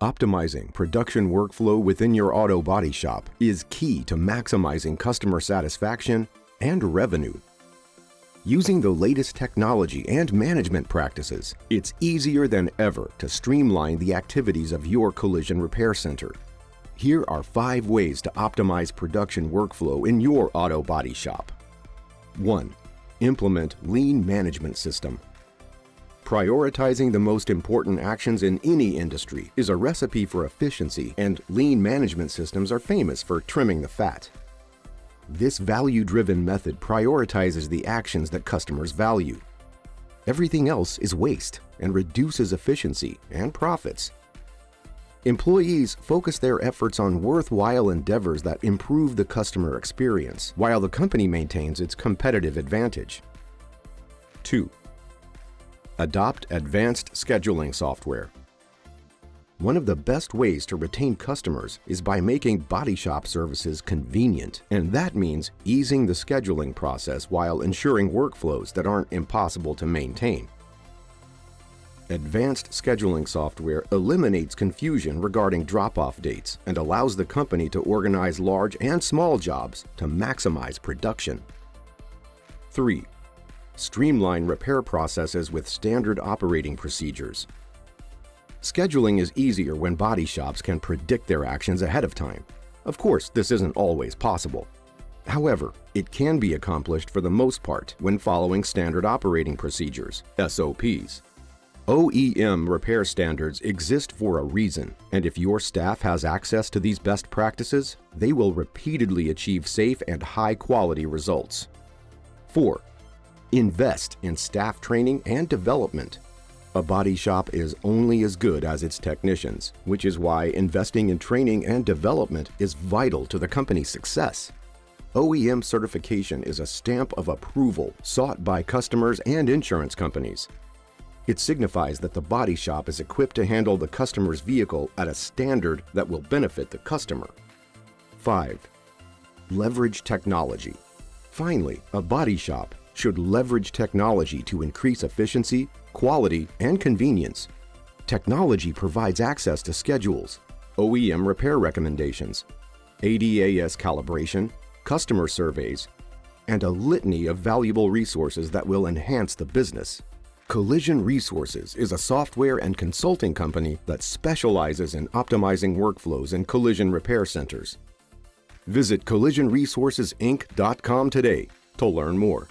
Optimizing production workflow within your auto body shop is key to maximizing customer satisfaction and revenue. Using the latest technology and management practices, it's easier than ever to streamline the activities of your collision repair center. Here are 5 ways to optimize production workflow in your auto body shop. 1. Implement Lean Management System. Prioritizing the most important actions in any industry is a recipe for efficiency, and lean management systems are famous for trimming the fat. This value-driven method prioritizes the actions that customers value. Everything else is waste and reduces efficiency and profits. Employees focus their efforts on worthwhile endeavors that improve the customer experience, while the company maintains its competitive advantage. 2. Adopt advanced scheduling software. One of the best ways to retain customers is by making body shop services convenient, and that means easing the scheduling process while ensuring workflows that aren't impossible to maintain. Advanced scheduling software eliminates confusion regarding drop-off dates and allows the company to organize large and small jobs to maximize production. 3. Streamline repair processes with standard operating procedures. Scheduling is easier when body shops can predict their actions ahead of time. Of course, this isn't always possible. However, it can be accomplished for the most part when following standard operating procedures, SOPs. OEM repair standards exist for a reason, and if your staff has access to these best practices, they will repeatedly achieve safe and high-quality results. 4. Invest in staff training and development. A body shop is only as good as its technicians, which is why investing in training and development is vital to the company's success. OEM certification is a stamp of approval sought by customers and insurance companies. It signifies that the body shop is equipped to handle the customer's vehicle at a standard that will benefit the customer. 5. Leverage technology. Finally, a body shop should leverage technology to increase efficiency, quality, and convenience. Technology provides access to schedules, OEM repair recommendations, ADAS calibration, customer surveys, and a litany of valuable resources that will enhance the business. Collision Resources is a software and consulting company that specializes in optimizing workflows in collision repair centers. Visit collisionresourcesinc.com today to learn more.